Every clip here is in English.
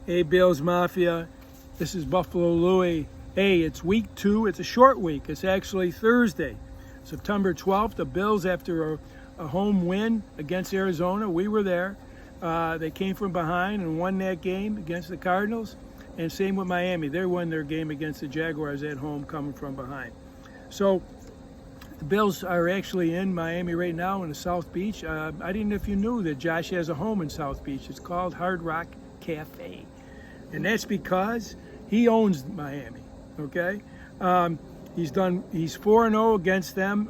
Hey, Bills Mafia. This is Buffalo Louie. Hey, it's week 2. It's a short week. It's actually Thursday, September 12th. The Bills, after a home win against Arizona, we were there. They came from behind and won that game against the Cardinals. And same with Miami. They won their game against the Jaguars at home, coming from behind. So the Bills are actually in Miami right now in the South Beach. I didn't know if you knew that Josh has a home in South Beach. It's called Hard Rock Cafe. And that's because he owns Miami, okay? He's 4-0 against them.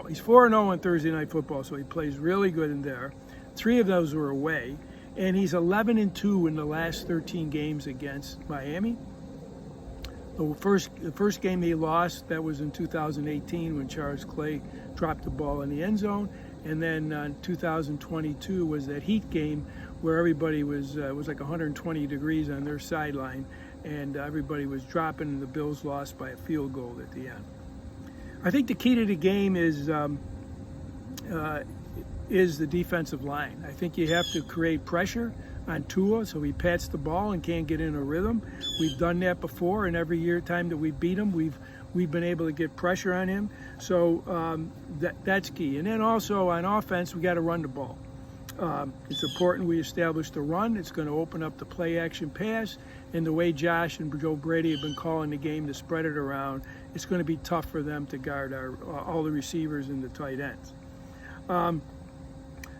He's 4-0 on Thursday Night Football, so he plays really good in there. 3 of those were away. And he's 11-2 in the last 13 games against Miami. The first game he lost, that was in 2018 when Charles Clay dropped the ball in the end zone. And then 2022 was that Heat game where everybody was like 120 degrees on their sideline, and everybody was dropping, and the Bills lost by a field goal at the end. I think the key to the game is the defensive line. I think you have to create pressure on Tua so he pats the ball and can't get in a rhythm. We've done that before, and every time that we beat him, we've been able to get pressure on him. So that's key. And then also on offense, we got to run the ball. It's important we establish the run. It's going to open up the play-action pass. And the way Josh and Joe Brady have been calling the game to spread it around, it's going to be tough for them to guard all the receivers and the tight ends.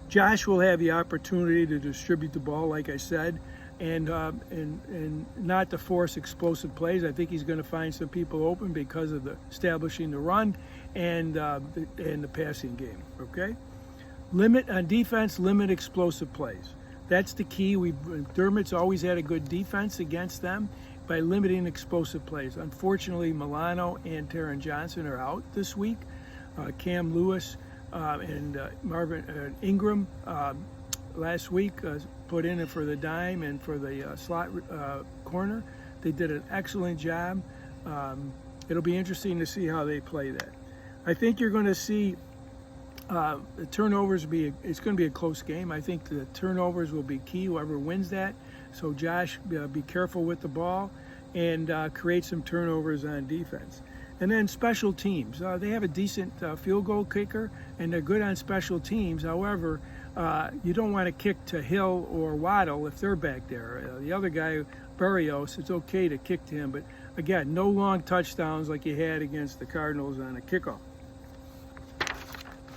Josh will have the opportunity to distribute the ball, like I said, and not to force explosive plays. I think he's going to find some people open because of establishing the run and the passing game. Okay. Limit on defense, limit explosive plays. That's the key. Dermott's always had a good defense against them by limiting explosive plays. Unfortunately, Milano and Taron Johnson are out this week. Cam Lewis and Marvin Ingram last week put in for the dime and for the slot corner. They did an excellent job. It'll be interesting to see how they play that. I think you're going to see the turnovers it's going to be a close game. I think the turnovers will be key, whoever wins that. So Josh, be careful with the ball and create some turnovers on defense. And then special teams. They have a decent field goal kicker, and they're good on special teams. However, you don't want to kick to Hill or Waddle if they're back there. The other guy, Berrios, it's okay to kick to him. But again, no long touchdowns like you had against the Cardinals on a kickoff.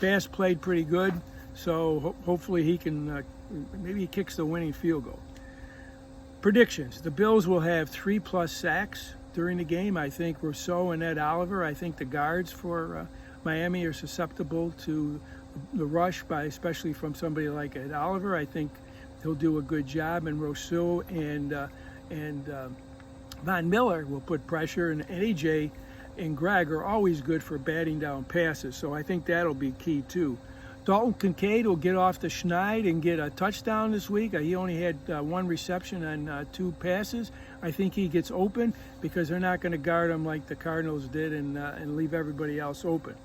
Bass played pretty good, so hopefully he can, maybe he kicks the winning field goal. Predictions. The Bills will have 3+ sacks during the game. I think Rousseau and Ed Oliver. I think the guards for Miami are susceptible to the rush, especially from somebody like Ed Oliver. I think he'll do a good job, and Rousseau and Von Miller will put pressure, and AJ and Greg are always good for batting down passes, so I think that'll be key too. Dalton Kincaid will get off the schneid and get a touchdown this week. He only had 1 reception on 2 passes. I think he gets open because they're not going to guard him like the Cardinals did and leave everybody else open.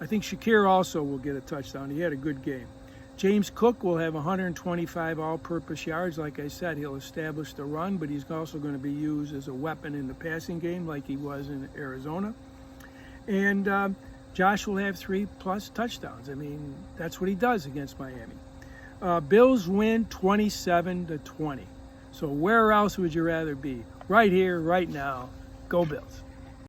I think Shakir also will get a touchdown. He had a good game. James Cook will have 125 all-purpose yards. Like I said, he'll establish the run, but he's also going to be used as a weapon in the passing game like he was in Arizona. And Josh will have 3+ touchdowns. I mean, that's what he does against Miami. Bills win 27-20. So where else would you rather be? Right here, right now. Go Bills.